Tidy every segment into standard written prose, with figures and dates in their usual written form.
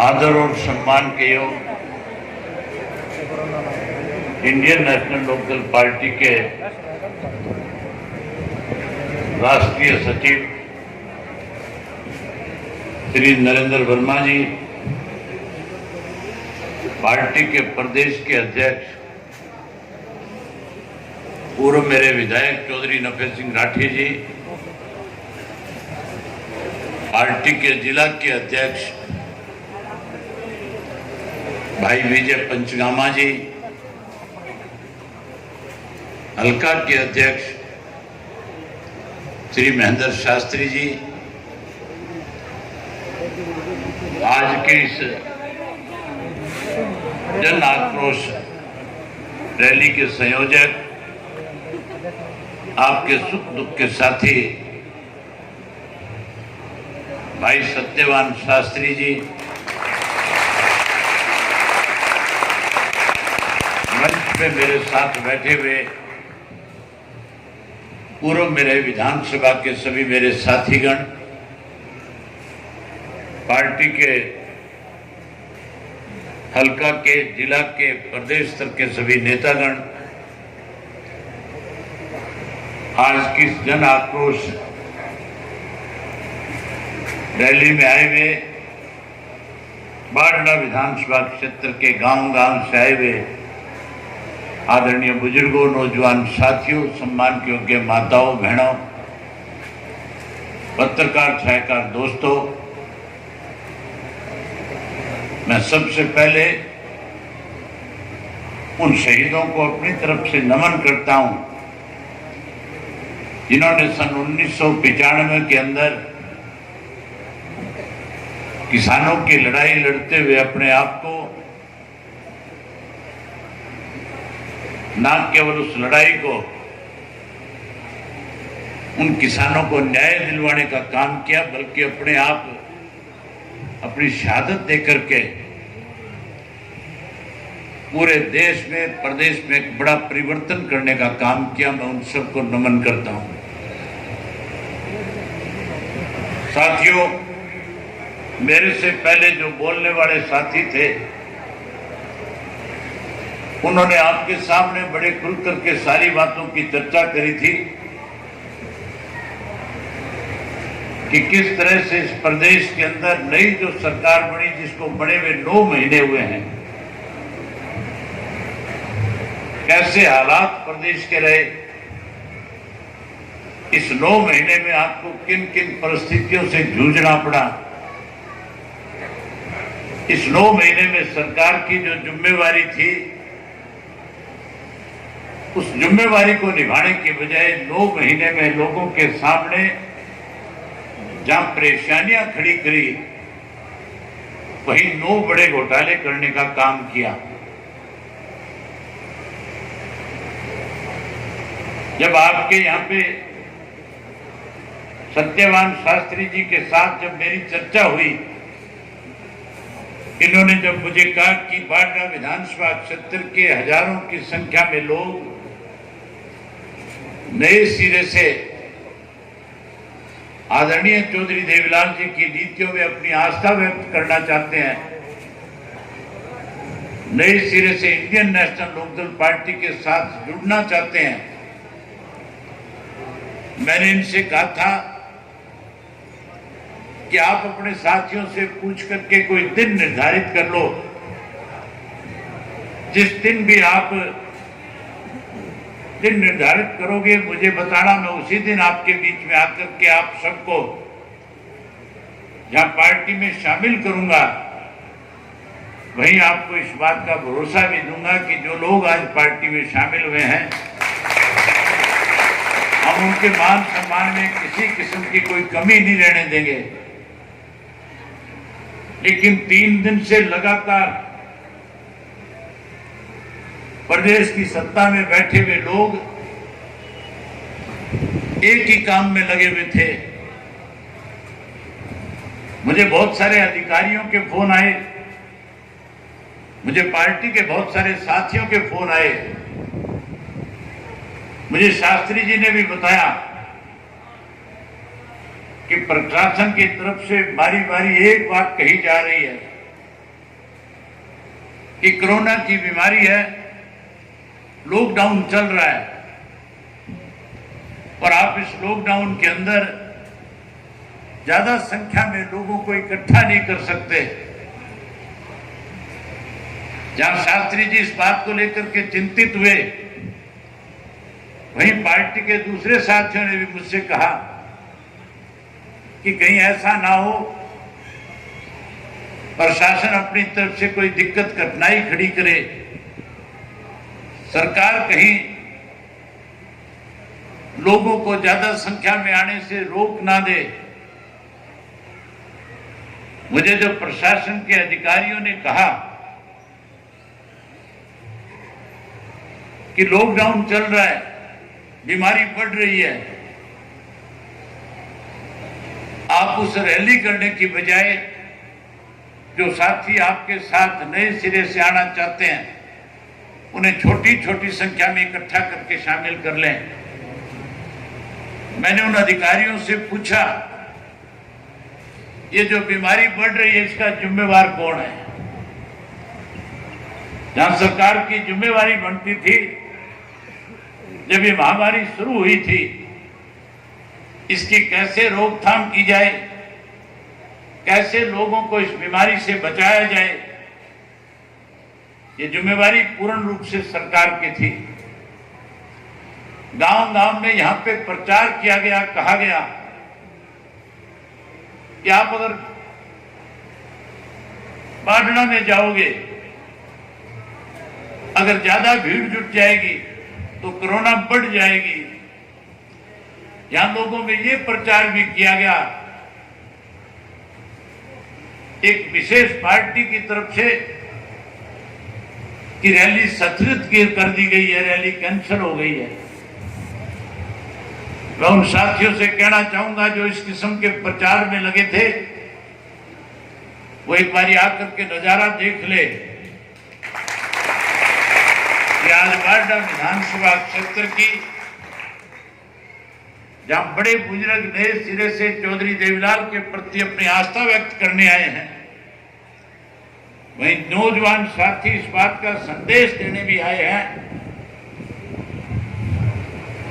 आदर और सम्मान के योग इंडियन नेशनल लोकदल पार्टी के राष्ट्रीय सचिव श्री नरेंद्र वर्मा जी, पार्टी के प्रदेश के अध्यक्ष पूर्व मेरे विधायक चौधरी नफे सिंह राठी जी, पार्टी के जिला के अध्यक्ष भाई विजय पंचगामा जी, हल्का के अध्यक्ष श्री महेंद्र शास्त्री जी, आज के इस जन आक्रोश रैली के संयोजक, आपके सुख दुख के साथी भाई सत्यवान शास्त्री जी, मंच में मेरे साथ बैठे हुए पूर्व मेरे विधानसभा के सभी मेरे साथीगण, पार्टी के हल्का के, जिला के, प्रदेश स्तर के सभी नेतागण, आज की जन आक्रोश रैली में आए हुए, बारडा विधानसभा क्षेत्र के गांव-गांव से आए हुए आदरणीय बुजुर्गों, नौजवान साथियों, सम्मान के योग्य माताओं, बहनों, पत्रकार छायाकार दोस्तों, मैं सबसे पहले उन शहीदों को अपनी तरफ से नमन करता हूं जिन्होंने सन 1995 के अंदर किसानों की लड़ाई लड़ते हुए अपने आप को न केवल उस लड़ाई को, उन किसानों को न्याय दिलवाने का काम किया, बल्कि अपने आप अपनी शहादत देकर के पूरे देश में, प्रदेश में एक बड़ा परिवर्तन करने का काम किया। मैं उन सबको नमन करता हूं। साथियों, मेरे से पहले जो बोलने वाले साथी थे, उन्होंने आपके सामने बड़े खुल करके सारी बातों की चर्चा करी थी कि किस तरह से इस प्रदेश के अंदर नई जो सरकार बनी, जिसको बने हुए 9 महीने हुए हैं, कैसे हालात प्रदेश के रहे, इस 9 महीने में आपको किन किन परिस्थितियों से जूझना पड़ा, इस 9 महीने में सरकार की जो जिम्मेवारी थी, उस जिम्मेवारी को निभाने के बजाय 9 महीने में लोगों के सामने जहां परेशानियां खड़ी करी, वहीं 9 बड़े घोटाले करने का काम किया। जब आपके यहाँ पे सत्यवान शास्त्री जी के साथ जब मेरी चर्चा हुई, इन्होंने जब मुझे कहा कि बारडा विधानसभा क्षेत्र के हजारों की संख्या में लोग नए सिरे से आदरणीय चौधरी देवीलाल जी की नीतियों में अपनी आस्था व्यक्त करना चाहते हैं, नए सिरे से इंडियन नेशनल लोकदल पार्टी के साथ जुड़ना चाहते हैं, मैंने इनसे कहा था कि आप अपने साथियों से पूछ करके कोई दिन निर्धारित कर लो, जिस दिन भी आप दिन निर्धारित करोगे मुझे बताना, मैं उसी दिन आपके बीच में आकर के आप सबको जहां पार्टी में शामिल करूंगा, वहीं आपको इस बात का भरोसा भी दूंगा कि जो लोग आज पार्टी में शामिल हुए हैं, हम उनके मान सम्मान में किसी किस्म की कोई कमी नहीं रहने देंगे। लेकिन 3 दिन से लगातार प्रदेश की सत्ता में बैठे हुए लोग एक ही काम में लगे हुए थे। मुझे बहुत सारे अधिकारियों के फोन आए, मुझे पार्टी के बहुत सारे साथियों के फोन आए, मुझे शास्त्री जी ने भी बताया कि प्रशासन की तरफ से बारी बारी एक बात कही जा रही है कि कोरोना की बीमारी है, लॉकडाउन चल रहा है और आप इस लॉकडाउन के अंदर ज्यादा संख्या में लोगों को इकट्ठा नहीं कर सकते। जहां शास्त्री जी इस बात को लेकर के चिंतित हुए, वहीं पार्टी के दूसरे साथियों ने भी मुझसे कहा कि कहीं ऐसा ना हो प्रशासन अपनी तरफ से कोई दिक्कत कठिनाई खड़ी करे, सरकार कहीं लोगों को ज्यादा संख्या में आने से रोक ना दे। मुझे जो प्रशासन के अधिकारियों ने कहा कि लॉकडाउन चल रहा है, बीमारी बढ़ रही है, आप उस रैली करने की बजाय जो साथी आपके साथ नए सिरे से आना चाहते हैं उन्हें छोटी छोटी संख्या में इकट्ठा करके शामिल कर लें। मैंने उन अधिकारियों से पूछा, ये जो बीमारी बढ़ रही है इसका जिम्मेवार कौन है? जहां सरकार की जिम्मेवारी बनती थी, जब ये महामारी शुरू हुई थी, इसकी कैसे रोकथाम की जाए, कैसे लोगों को इस बीमारी से बचाया जाए, ये जिम्मेवारी पूर्ण रूप से सरकार की थी। गांव गांव में यहां पे प्रचार किया गया, कहा गया कि आप अगर बाढ़ना में जाओगे, अगर ज्यादा भीड़ जुट जाएगी तो कोरोना बढ़ जाएगी। यहां लोगों में ये प्रचार भी किया गया, एक विशेष पार्टी की तरफ से कि रैली स्थगित कर दी गई है, रैली कैंसिल हो गई है। मैं उन साथियों से कहना चाहूंगा जो इस किस्म के प्रचार में लगे थे, वो एक बार आकर के नजारा देख ले कि आज बारडा विधानसभा क्षेत्र की, जहां बड़े बुजुर्ग नए सिरे से चौधरी देवीलाल के प्रति अपनी आस्था व्यक्त करने आए हैं, वहीं नौजवान साथी इस बात का संदेश देने भी आए हैं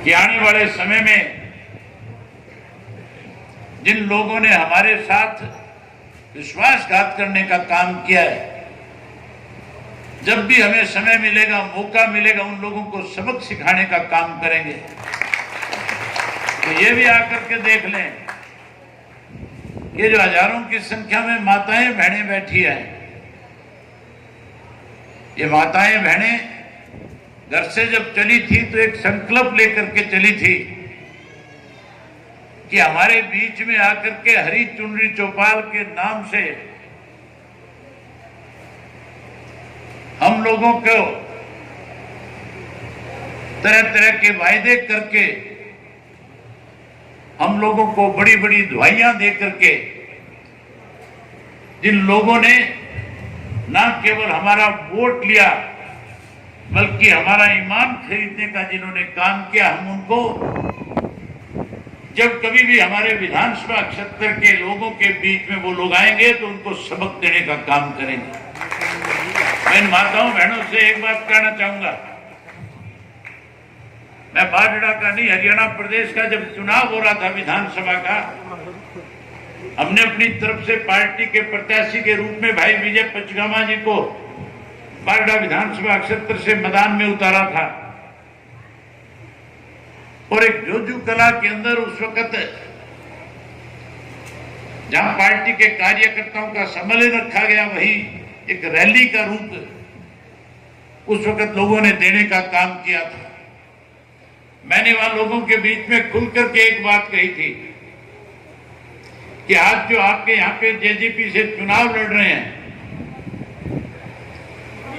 कि आने वाले समय में जिन लोगों ने हमारे साथ विश्वासघात करने का काम किया है, जब भी हमें समय मिलेगा, मौका मिलेगा, उन लोगों को सबक सिखाने का काम करेंगे। तो ये भी आकर के देख लें, ये जो हजारों की संख्या में माताएं बहनें बैठी हैं, ये माताएं बहनें घर से जब चली थी तो एक संकल्प लेकर के चली थी कि हमारे बीच में आकर के हरी चुनरी चौपाल के नाम से हम लोगों को तरह तरह के वायदे करके, हम लोगों को बड़ी बड़ी दुआइयां दे करके, जिन लोगों ने न केवल हमारा वोट लिया बल्कि हमारा ईमान खरीदने का जिन्होंने काम किया, हम उनको जब कभी भी हमारे विधानसभा क्षेत्र के लोगों के बीच में वो लोग आएंगे तो उनको सबक देने का काम करेंगे। मैं इन माताओं बहनों से एक बात कहना चाहूंगा, मैं बाढ़ड़ा का नहीं, हरियाणा प्रदेश का जब चुनाव हो रहा था विधानसभा का, हमने अपनी तरफ से पार्टी के प्रत्याशी के रूप में भाई विजय पचगामा जी को बाढ़ड़ा विधानसभा क्षेत्र से मैदान में उतारा था और एक जोजू कला के अंदर उस वक्त जहां पार्टी के कार्यकर्ताओं का सम्मेलन रखा गया, वही एक रैली का रूप उस वक्त लोगों ने देने का काम किया था। मैंने वहां लोगों के बीच में खुल करके एक बात कही थी कि आज जो आपके यहाँ पे जेजेपी से चुनाव लड़ रहे हैं,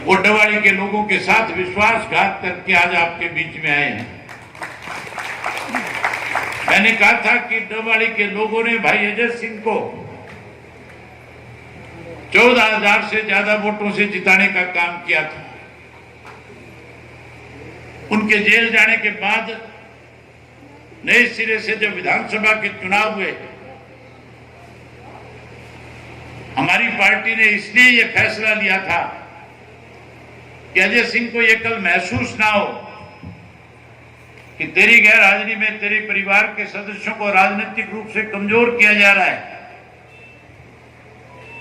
वो डवाड़ी के लोगों के साथ विश्वासघात करके आज आपके बीच में आए हैं। मैंने कहा था कि डवाड़ी के लोगों ने भाई अजय सिंह को 14,000 से ज्यादा वोटों से जिताने का काम किया था। उनके जेल जाने के बाद नए सिरे से जब विधानसभा के चुनाव हुए, हमारी पार्टी ने इसलिए यह फैसला लिया था कि अजय सिंह को यह कल महसूस ना हो कि तेरी गैर हाजिरी में तेरे परिवार के सदस्यों को राजनीतिक रूप से कमजोर किया जा रहा है।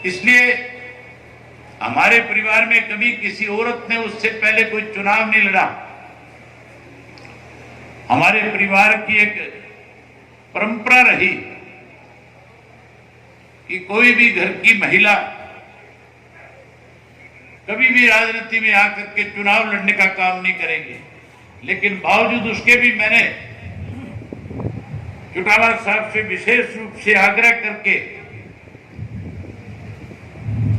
इसलिए हमारे परिवार में कभी किसी औरत ने उससे पहले कोई चुनाव नहीं लड़ा। हमारे परिवार की एक परंपरा रही कि कोई भी घर की महिला कभी भी राजनीति में आकर के चुनाव लड़ने का काम नहीं करेगी। लेकिन बावजूद उसके भी मैंने चौटाला साहब से विशेष रूप से आग्रह करके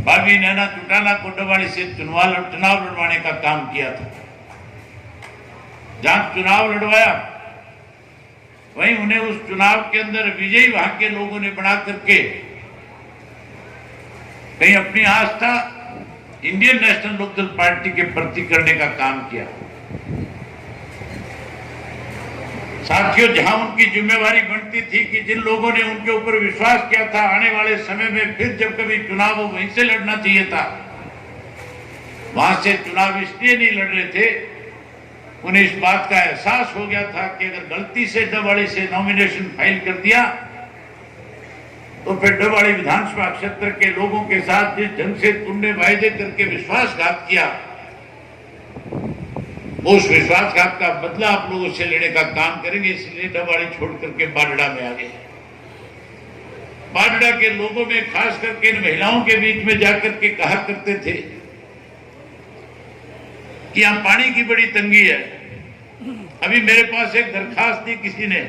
भाभी नैना चौटाला को डबवाड़ी से चुनाव लड़वाने का काम किया था। जहां चुनाव लड़वाया वहीं उन्हें उस चुनाव के अंदर विजयी वहां के लोगों ने बना करके कहीं अपनी आस्था इंडियन नेशनल लोकदल पार्टी के प्रति करने का काम किया। साथियों, जहां उनकी जिम्मेवारी बनती थी कि जिन लोगों ने उनके ऊपर विश्वास किया था आने वाले समय में फिर जब कभी चुनाव हो वहीं से लड़ना चाहिए था, वहां से चुनाव इसलिए नहीं लड़ रहे थे, उन्हें इस बात का एहसास हो गया था कि अगर गलती से डबवाड़ी से नॉमिनेशन फाइल कर दिया तो फिर डबवाड़ी विधानसभा क्षेत्र के लोगों के साथ जिस ढंग से तुमने वायदे करके विश्वासघात किया, उस विश्वासघात का बदला आप लोगों से लेने का काम करेंगे। इसलिए डबवाड़ी छोड़ करके बाडड़ा में आ गए। बाडड़ा के लोगों में खास करके इन महिलाओं के बीच में जाकर के कहा करते थे कि यहां पानी की बड़ी तंगी है। अभी मेरे पास एक दरखास्त थी, किसी ने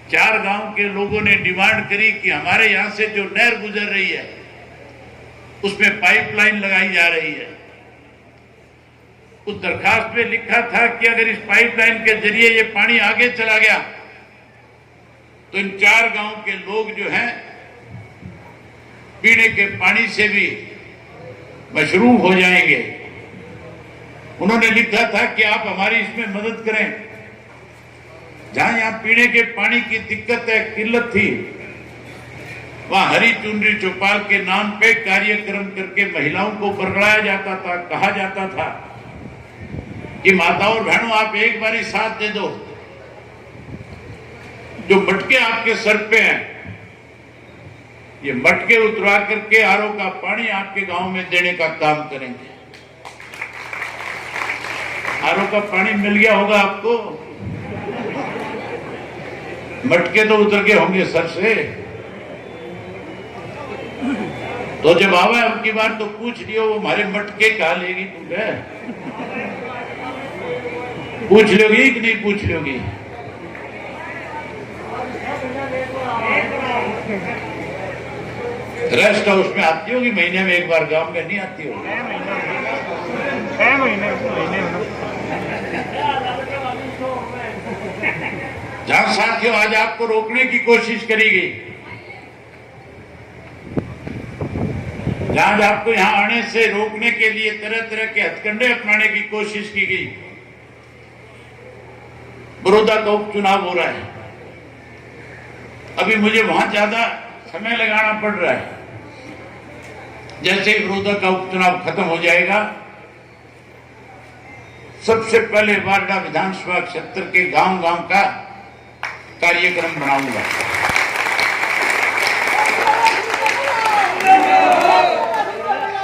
4 गांव के लोगों ने डिमांड करी कि हमारे यहां से जो नहर गुजर रही है उसमें पाइपलाइन लगाई जा रही है। उस दरखास्त में लिखा था कि अगर इस पाइपलाइन के जरिए ये पानी आगे चला गया तो इन 4 गांव के लोग जो हैं पीने के पानी से भी मशरूम हो जाएंगे। उन्होंने लिखा था कि आप हमारी इसमें मदद करें। जहां यहां पीने के पानी की दिक्कत है, किल्लत थी, वहां हरी चुनरी चौपाल के नाम पे कार्यक्रम करके महिलाओं को बरगलाया जाता था। कहा जाता था कि माताओं और बहनों आप एक बारी साथ दे दो, जो मटके आपके सर पे हैं ये मटके उतरा करके आरओ का पानी आपके गांव में देने का काम करेंगे। आरओ का पानी मिल गया होगा आपको, मटके तो उतर के होंगे सर से। तो जब आवा अब की बार तो पूछ लियो वो हमारे मटके कहा लेगी, तुम्हें पूछ लोगी कि नहीं पूछ लोगी? रेस्ट हाउस में आती होगी महीने में एक बार, गांव में नहीं आती होगी। 6 महीने जहां साथियों आज आपको रोकने की कोशिश करी गई, जहां आपको यहां आने से रोकने के लिए तरह तरह के हथकंडे अपनाने की कोशिश की गई। बड़ौदा का उपचुनाव हो रहा है, अभी मुझे वहां ज्यादा समय लगाना पड़ रहा है। जैसे ही बड़ौदा का उपचुनाव खत्म हो जाएगा, सबसे पहले बाडड़ा विधानसभा क्षेत्र के गांव गांव का कार्यक्रम बनाऊंगा।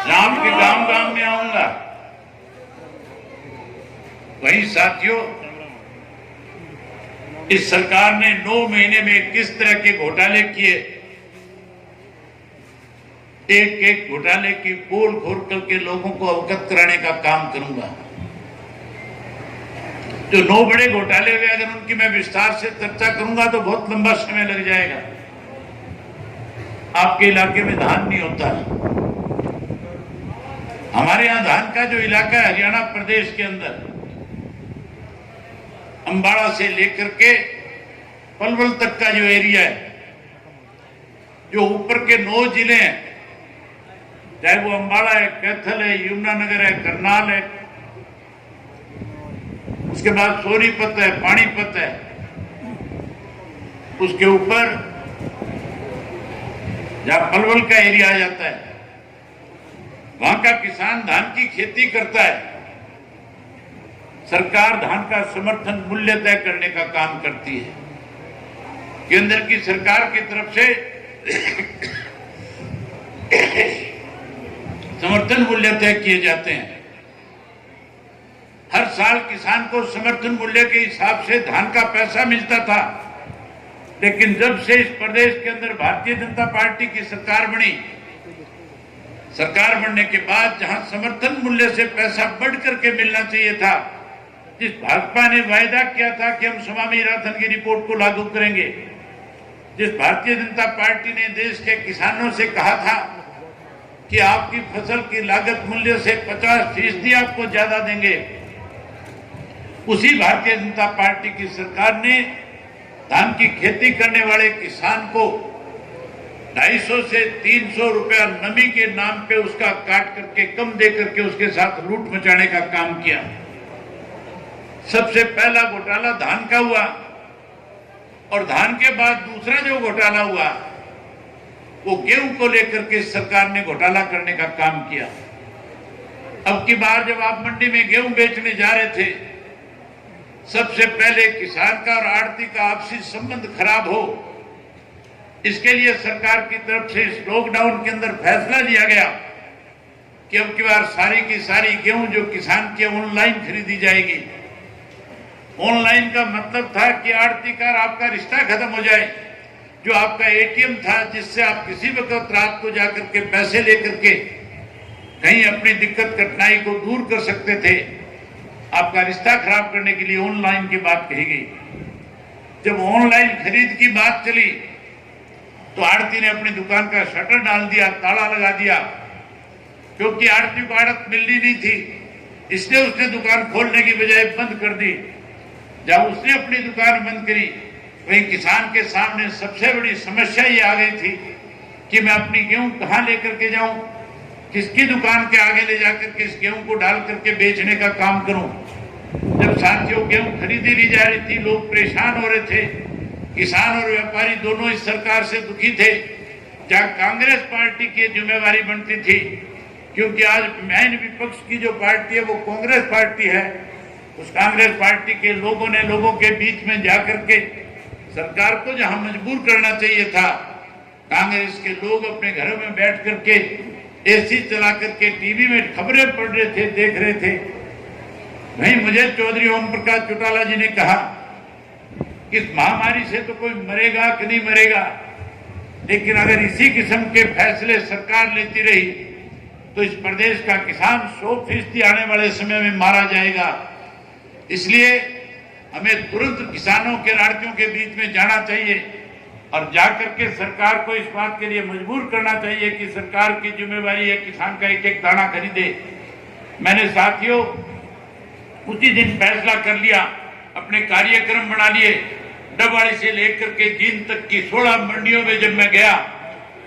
राम के गांव गांव में आऊंगा। वहीं साथियों, इस सरकार ने 9 महीने में किस तरह के घोटाले किए, एक एक घोटाले की पोल खोल करके लोगों को अवगत कराने का काम करूंगा। जो 9 बड़े घोटाले हुए, अगर उनकी मैं विस्तार से चर्चा करूंगा तो बहुत लंबा समय लग जाएगा। आपके इलाके में धान नहीं होता, हमारे यहां धान का जो इलाका है हरियाणा प्रदेश के अंदर, अंबाला से लेकर के पलवल तक का जो एरिया है, जो ऊपर के 9 जिले हैं, चाहे वो अंबाला है, कैथल है, यमुनानगर है, करनाल है, उसके बाद सोनीपत है, पानीपत है, उसके ऊपर जहां पलवल का एरिया आ जाता है, वहां का किसान धान की खेती करता है, सरकार धान का समर्थन मूल्य तय करने का काम करती है। केंद्र की सरकार की तरफ से समर्थन मूल्य तय किए जाते हैं। हर साल किसान को समर्थन मूल्य के हिसाब से धान का पैसा मिलता था, लेकिन जब से इस प्रदेश के अंदर भारतीय जनता पार्टी की सरकार बनी, सरकार बनने के बाद जहां समर्थन मूल्य से पैसा बढ़ करके मिलना चाहिए था, जिस भाजपा ने वायदा किया था कि हम स्वामीनाथन की रिपोर्ट को लागू करेंगे, जिस भारतीय जनता पार्टी ने देश के किसानों से कहा था कि आपकी फसल की लागत मूल्य से 50% आपको ज्यादा देंगे, उसी भारतीय जनता पार्टी की सरकार ने धान की खेती करने वाले किसान को 250 से 300 रुपया नमी के नाम पे उसका काट करके कम दे करके उसके साथ लूट मचाने का काम किया। सबसे पहला घोटाला धान का हुआ और धान के बाद दूसरा जो घोटाला हुआ वो गेहूं को लेकर के सरकार ने घोटाला करने का काम किया। अब की बार जब आप मंडी में गेहूं बेचने जा रहे थे, सबसे पहले किसान का और आड़ती का आपसी संबंध खराब हो, इसके लिए सरकार की तरफ से इस लॉकडाउन के अंदर फैसला लिया गया कि अब की बार सारी की सारी गेहूं जो किसान की ऑनलाइन खरीदी जाएगी। ऑनलाइन का मतलब था कि आड़तीकार आपका रिश्ता खत्म हो जाए, जो आपका एटीएम था जिससे आप किसी वक्त रात को जाकर के पैसे लेकर के कहीं अपनी दिक्कत कठिनाई को दूर कर सकते थे, आपका रिश्ता खराब करने के लिए ऑनलाइन की बात कही गई। जब ऑनलाइन खरीद की बात चली तो आड़ती ने अपनी दुकान का शटर डाल दिया, ताला लगा दिया, क्योंकि आड़ती को आड़त मिलनी नहीं थी, इसलिए उसने दुकान खोलने की बजाय बंद कर दी। जब उसने अपनी दुकान बंद करी, वहीं किसान के सामने सबसे बड़ी समस्या ये आ गई थी कि मैं अपनी गेहूं कहां लेकर के जाऊं, किसकी दुकान के आगे ले जाकर के इस गेहूं को डाल करके बेचने का काम करूं। जब साथियों गेहूं खरीदी नहीं जा रही थी, लोग परेशान हो रहे थे, किसान और व्यापारी दोनों इस सरकार से दुखी थे। जहां कांग्रेस पार्टी की जिम्मेवारी बनती थी, क्योंकि आज मेन विपक्ष की जो पार्टी है वो कांग्रेस पार्टी है, उस कांग्रेस पार्टी के लोगों ने लोगों के बीच में जाकर के सरकार को जहां मजबूर करना चाहिए था, कांग्रेस के लोग अपने घरों में बैठ करके एसी चला करके टीवी में खबरें पढ़ रहे थे, देख रहे थे। वहीं मुझे चौधरी ओम प्रकाश चौटाला जी ने कहा कि इस महामारी से तो कोई मरेगा कि नहीं मरेगा, लेकिन अगर इसी किस्म के फैसले सरकार लेती रही तो इस प्रदेश का किसान 100% आने वाले समय में मारा जाएगा। इसलिए हमें तुरंत किसानों के लाड़कियों के बीच में जाना चाहिए और जाकर के सरकार को इस बात के लिए मजबूर करना चाहिए कि सरकार की जिम्मेवारी है किसान का एक एक दाना खरीदे। मैंने साथियों उसी दिन फैसला कर लिया, अपने कार्यक्रम बना लिए। डबवाड़ी से लेकर के जींद तक की 16 मंडियों में जब मैं गया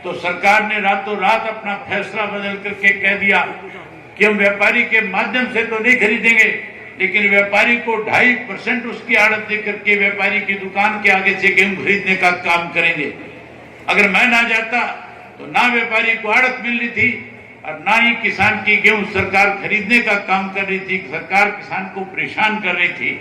तो सरकार ने रातों रात अपना फैसला बदल करके कह दिया कि हम व्यापारी के माध्यम से तो नहीं खरीदेंगे, लेकिन व्यापारी को 2.5% उसकी आड़त देकर के व्यापारी की दुकान के आगे से गेहूं खरीदने का काम करेंगे। अगर मैं ना जाता तो ना व्यापारी को आड़त मिलनी थी और ना ही किसान की गेहूं सरकार खरीदने का काम कर रही थी। सरकार किसान को परेशान कर रही थी।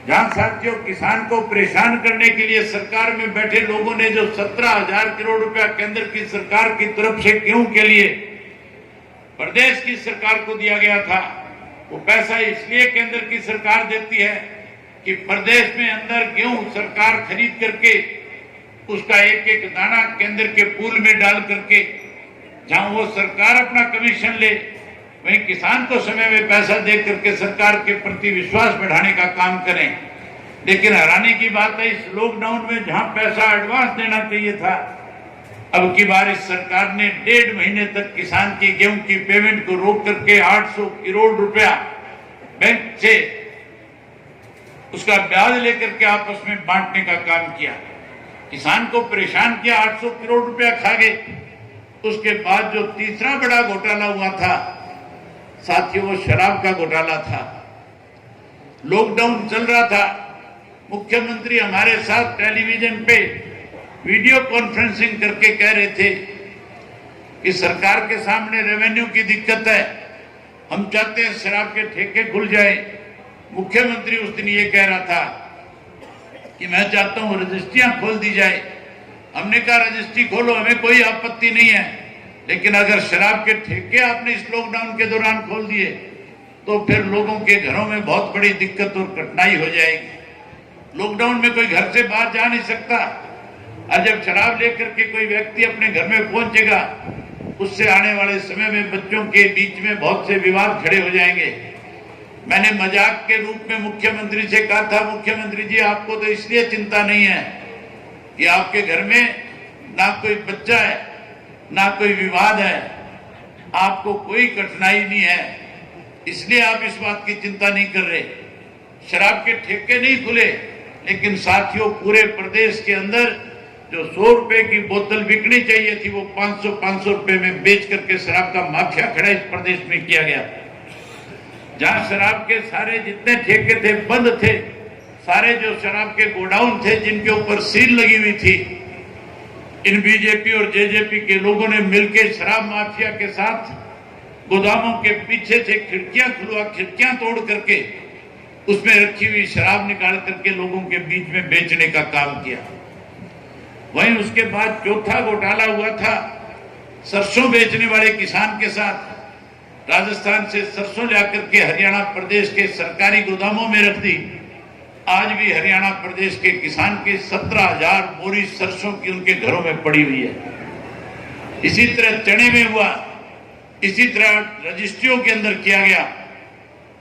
जहां साथियों किसान को परेशान करने के लिए सरकार में बैठे लोगों ने जो 17,000 करोड़ रुपया केंद्र की सरकार की तरफ से गेहूं के लिए प्रदेश की सरकार को दिया गया था, वो पैसा इसलिए केंद्र की सरकार देती है कि प्रदेश में अंदर गेहूं सरकार खरीद करके उसका एक एक दाना केंद्र के पूल में डाल करके जहां वो सरकार अपना कमीशन ले, वहीं किसान को समय में पैसा दे करके सरकार के प्रति विश्वास बढ़ाने का काम करें। लेकिन हैरानी की बात है, इस लॉकडाउन में जहां पैसा एडवांस देना चाहिए था, अब की बार इस सरकार ने 1.5 महीने तक किसान की गेहूं की पेमेंट को रोक करके 800 करोड़ रुपया बैंक से उसका ब्याज लेकर के आपस में बांटने का काम किया। किसान को परेशान किया, 800 करोड़ रुपया खा गए। उसके बाद जो तीसरा बड़ा घोटाला हुआ था साथियों, वो शराब का घोटाला था। लॉकडाउन चल रहा था, मुख्यमंत्री हमारे साथ टेलीविजन पे वीडियो कॉन्फ्रेंसिंग करके कह रहे थे कि सरकार के सामने रेवेन्यू की दिक्कत है, हम चाहते हैं शराब के ठेके खुल जाए। मुख्यमंत्री उस दिन ये कह रहा था कि मैं चाहता हूं रजिस्ट्रियां खोल दी जाए। हमने कहा रजिस्ट्री खोलो, हमें कोई आपत्ति नहीं है, लेकिन अगर शराब के ठेके आपने इस लॉकडाउन के दौरान खोल दिए तो फिर लोगों के घरों में बहुत बड़ी दिक्कत और कठिनाई हो जाएगी। लॉकडाउन में कोई घर से बाहर जा नहीं सकता, और जब शराब लेकर के कोई व्यक्ति अपने घर में पहुंचेगा, उससे आने वाले समय में बच्चों के बीच में बहुत से विवाद खड़े हो जाएंगे। मैंने मजाक के रूप में मुख्यमंत्री से कहा था, मुख्यमंत्री जी आपको तो इसलिए चिंता नहीं है कि आपके घर में ना कोई बच्चा है ना कोई विवाद है, आपको कोई कठिनाई नहीं है, इसलिए आप इस बात की चिंता नहीं कर रहे। शराब के ठेके नहीं खुले, लेकिन साथियों पूरे प्रदेश के अंदर जो 100 रुपए की बोतल बिकनी चाहिए थी वो 500 रुपए में बेच करके शराब का माफिया खड़ा इस प्रदेश में किया गया। जहां शराब के सारे जितने ठेके थे बंद थे, सारे जो शराब के गोडाउन थे जिनके ऊपर सील लगी हुई थी, इन बीजेपी और जेजेपी के लोगों ने मिलकर शराब माफिया के साथ गोदामों के पीछे से खिड़कियां तोड़ करके उसमें रखी हुई शराब निकाल करके लोगों के बीच में बेचने का काम किया। वहीं उसके बाद चौथा घोटाला हुआ था सरसों बेचने वाले किसान के साथ। राजस्थान से सरसों जाकर के हरियाणा प्रदेश के सरकारी गोदामों में रख दी। आज भी हरियाणा प्रदेश के किसान की 17,000 बोरी सरसों की उनके घरों में पड़ी हुई है। इसी तरह चने में हुआ, इसी तरह रजिस्ट्रियों के अंदर किया गया।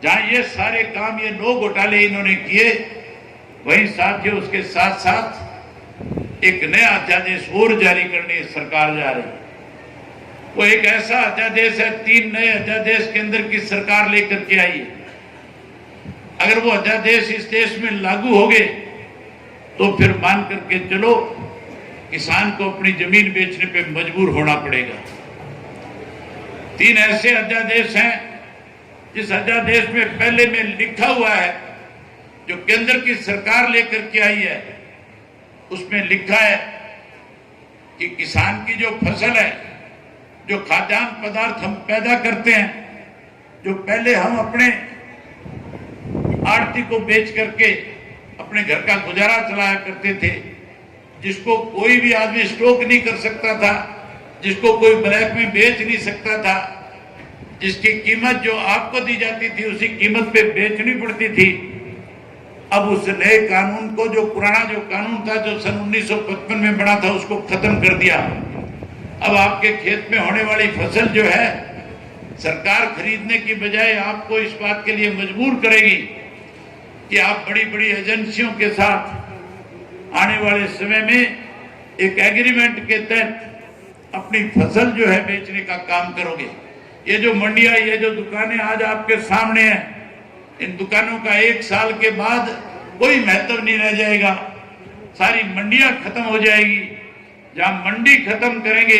जहां ये सारे काम, ये 9 घोटाले इन्होंने किए, वहीं साथियों उसके साथ साथ एक नया अध्यादेश और जारी करने सरकार जा रही है। वो एक ऐसा अध्यादेश है, 3 नए अध्यादेश केंद्र की सरकार लेकर के आई है। अगर वो अध्यादेश इस देश में लागू हो गए तो फिर मान करके चलो किसान को अपनी जमीन बेचने पे मजबूर होना पड़ेगा। 3 ऐसे अध्यादेश हैं जिस अध्यादेश में पहले में लिखा हुआ है, जो केंद्र की सरकार लेकर के आई है, उसमें लिखा है कि किसान की जो फसल है, जो खाद्यान्न पदार्थ हम पैदा करते हैं, जो पहले हम अपने आड़ती को बेच करके अपने घर का गुजारा चलाया करते थे, जिसको कोई भी आदमी स्टॉक नहीं कर सकता था, जिसको कोई ब्लैक में बेच नहीं सकता था, जिसकी कीमत जो आपको दी जाती थी उसी कीमत पे बेचनी पड़ती थी। अब उस नए कानून को, जो पुराना जो कानून था जो सन 1955 में बना था, उसको खत्म कर दिया। अब आपके खेत में होने वाली फसल जो है, सरकार खरीदने की बजाय आपको इस बात के लिए मजबूर करेगी कि आप बड़ी बड़ी एजेंसियों के साथ आने वाले समय में एक एग्रीमेंट के तहत अपनी फसल जो है बेचने का काम करोगे। ये जो मंडियां, ये जो दुकानें आज आपके सामने हैं, इन दुकानों का 1 साल के बाद कोई महत्व नहीं रह जाएगा, सारी मंडियां खत्म हो जाएगी। जहां मंडी खत्म करेंगे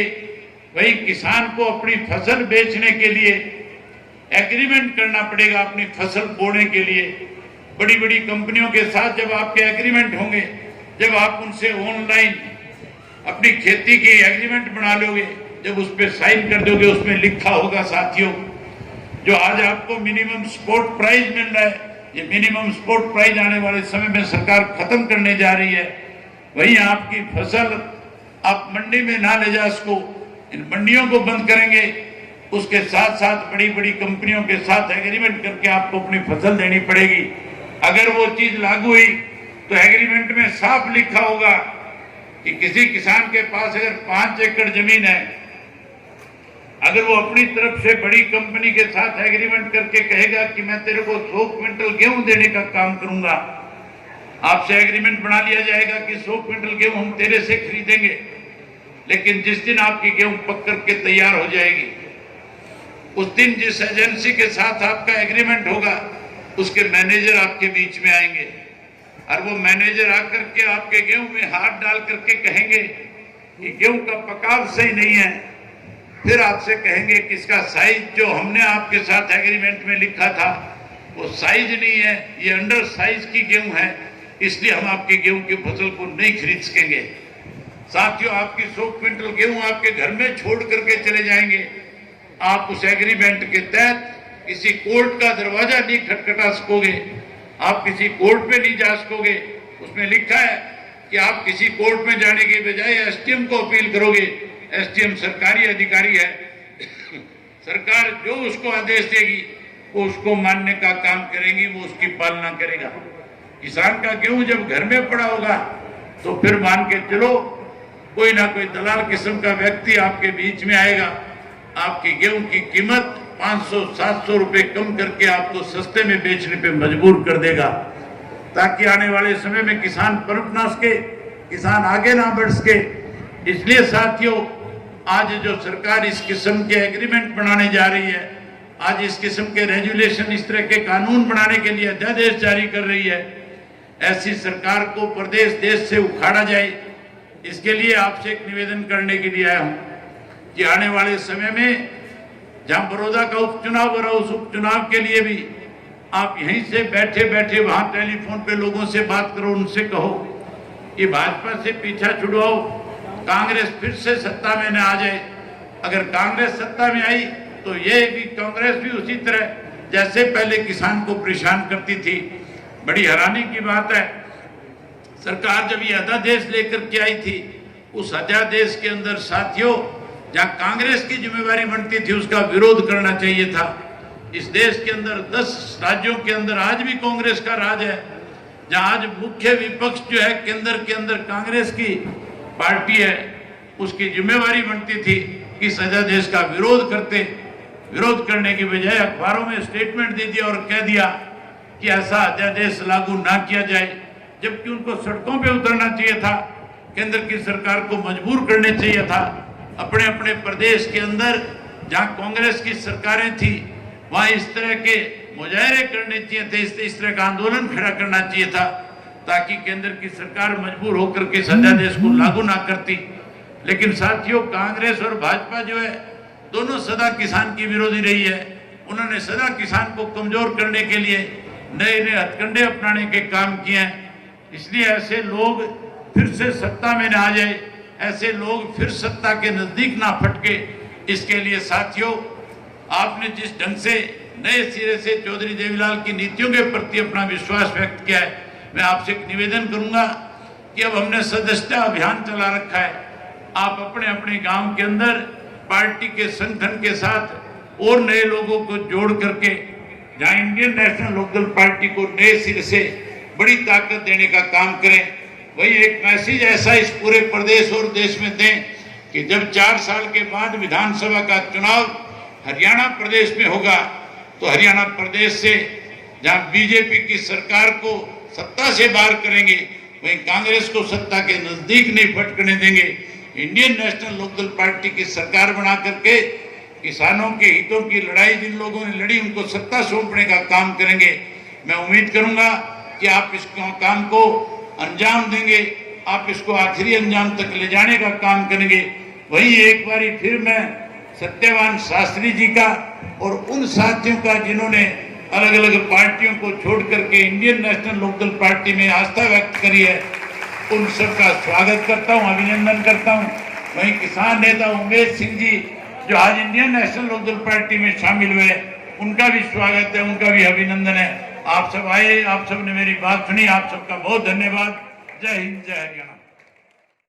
वही किसान को अपनी फसल बेचने के लिए एग्रीमेंट करना पड़ेगा, अपनी फसल बोने के लिए। बड़ी बड़ी कंपनियों के साथ जब आपके एग्रीमेंट होंगे, जब आप उनसे ऑनलाइन अपनी खेती की एग्रीमेंट बना लोगे, जब उस पर साइन कर दोगे, उसमें लिखा होगा साथियों, जो आज आपको मिनिमम सपोर्ट प्राइस मिल रहा है, ये मिनिमम सपोर्ट प्राइस आने वाले समय में सरकार खत्म करने जा रही है। वहीं आपकी फसल आप मंडी में ना ले जा सको, इन मंडियों को बंद करेंगे। उसके साथ साथ बड़ी बड़ी कंपनियों के साथ एग्रीमेंट करके आपको अपनी फसल देनी पड़ेगी। अगर वो चीज लागू हुई तो एग्रीमेंट में साफ लिखा होगा कि किसी किसान के पास अगर 5 एकड़ जमीन है, अगर वो अपनी तरफ से बड़ी कंपनी के साथ एग्रीमेंट करके कहेगा कि मैं तेरे को 100 क्विंटल गेहूं देने का काम करूंगा, आपसे एग्रीमेंट बना लिया जाएगा कि 100 क्विंटल गेहूं हम तेरे से खरीदेंगे। लेकिन जिस दिन आपकी गेहूं पक करके तैयार हो जाएगी, उस दिन जिस एजेंसी के साथ आपका एग्रीमेंट होगा, उसके मैनेजर आपके बीच में आएंगे और वो मैनेजर आकर के आपके गेहूं में हाथ डाल करके कहेंगे कि गेहूं का पकाव सही नहीं है। फिर आपसे कहेंगे कि इसका साइज जो हमने आपके साथ एग्रीमेंट में लिखा था वो साइज नहीं है, ये अंडर साइज की गेहूं है, इसलिए हम आपकी गेहूं की फसल को नहीं खरीद सकेंगे। साथियों, आपकी 100 क्विंटल गेहूं आपके घर में छोड़ करके चले जाएंगे। आप उस एग्रीमेंट के तहत किसी कोर्ट का दरवाजा नहीं खटखटा सकोगे, आप किसी कोर्ट में नहीं जा सकोगे। उसमें लिखा है कि आप किसी कोर्ट में जाने के बजाय एसडीएम को अपील करोगे। एसडीएम सरकारी अधिकारी है, सरकार जो उसको आदेश देगी वो उसको मानने का काम करेगी, वो उसकी पालना करेगा। किसान का गेहूं जब घर में पड़ा होगा तो फिर मान के चलो कोई ना कोई दलाल किस्म का व्यक्ति आपके बीच में आएगा, आपकी गेहूं की कीमत 500-700 रुपए कम करके आपको सस्ते में बेचने पे मजबूर कर देगा, ताकि आने वाले समय में किसान पनप ना सके, किसान आगे ना बढ़ सके। इसलिए साथियों, आज जो सरकार इस किस्म के एग्रीमेंट बनाने जा रही है, आज इस किस्म के रेजुलेशन, इस तरह के कानून बनाने के लिए अध्यादेश जारी कर रही है, ऐसी सरकार को प्रदेश देश से उखाड़ा जाए, इसके लिए आपसे एक निवेदन करने के लिए आया हूं कि आने वाले समय में जहां बड़ौदा का उपचुनाव हो रहा, उस उपचुनाव के लिए भी आप यहीं से बैठे बैठे वहां टेलीफोन पे लोगों से बात करो, उनसे कहो कि भाजपा से पीछा छुड़वाओ, कांग्रेस फिर से सत्ता में न आ जाए। अगर कांग्रेस सत्ता में आई तो ये भी कांग्रेस भी उसी तरह जैसे पहले किसान को परेशान करती थी। बड़ी हैरानी की बात है, सरकार जब ये अध्यादेश लेकर के आई थी, उस अध्यादेश के अंदर साथियों जहां कांग्रेस की जिम्मेवारी बनती थी उसका विरोध करना चाहिए था। इस देश के अंदर 10 राज्यों के अंदर आज भी कांग्रेस का राज है, जहां आज मुख्य विपक्ष जो है केंद्र के अंदर कांग्रेस की पार्टी है, उसकी जिम्मेवारी बनती थी कि इस अध्यादेश का विरोध करने की बजाय अखबारों में स्टेटमेंट दे दिया और कह दिया कि ऐसा अध्यादेश लागू ना किया जाए, जबकि उनको सड़कों पे उतरना चाहिए था, केंद्र की सरकार को मजबूर करने चाहिए था। अपने अपने प्रदेश के अंदर जहां कांग्रेस की सरकारें थी वहां इस तरह के मुजाहरे करने चाहिए थे, इस तरह का आंदोलन खड़ा करना चाहिए था, ताकि केंद्र की सरकार मजबूर होकर के इस अध्यादेश को लागू ना करती। लेकिन साथियों, कांग्रेस और भाजपा जो है दोनों सदा किसान की विरोधी रही है। उन्होंने सदा किसान को कमजोर करने के लिए नए नए हथकंडे अपनाने के काम किए हैं। इसलिए ऐसे लोग फिर से सत्ता में न आ जाए, ऐसे लोग फिर सत्ता के नजदीक ना फटके, इसके लिए साथियों आपने जिस ढंग से नए सिरे से चौधरी देवीलाल की नीतियों के प्रति अपना विश्वास व्यक्त किया है, मैं आपसे एक निवेदन करूंगा कि अब हमने सदस्यता अभियान चला रखा है, आप अपने अपने गांव के अंदर पार्टी के संगठन के साथ और नए लोगों को जोड़ करके जहां इंडियन नेशनल लोकदल पार्टी को नए सिरे से बड़ी ताकत देने का काम करें। वही एक मैसेज ऐसा इस पूरे प्रदेश और देश में दें कि जब 4 साल के बाद विधानसभा का चुनाव हरियाणा प्रदेश में होगा तो हरियाणा प्रदेश से जहां बीजेपी की सरकार को सत्ता से बाहर करेंगे, वहीं कांग्रेस को सत्ता के नजदीक नहीं फटकने देंगे। इंडियन नेशनल लोकदल पार्टी की सरकार बना करके किसानों के हितों की लड़ाई जिन लोगों ने लड़ी उनको सत्ता सौंपने का काम करेंगे। मैं उम्मीद करूंगा कि आप इस काम को अंजाम देंगे, आप इसको आखिरी अंजाम तक ले जाने का काम करेंगे। वहीं एक बारी फिर मैं सत्यवान शास्त्री जी का और उन साथियों का जिन्होंने अलग अलग पार्टियों को छोड़ करके इंडियन नेशनल लोकदल पार्टी में आस्था व्यक्त करी है, उन सबका स्वागत करता हूं, अभिनंदन करता हूं। वहीं किसान नेता उमेश सिंह जी जो आज इंडियन नेशनल लोकदल पार्टी में शामिल हुए, उनका भी स्वागत है, उनका भी अभिनंदन है। आप सब आए, आप सब ने मेरी बात सुनी, आप सबका बहुत धन्यवाद। जय हिंद, जय हरियाणा।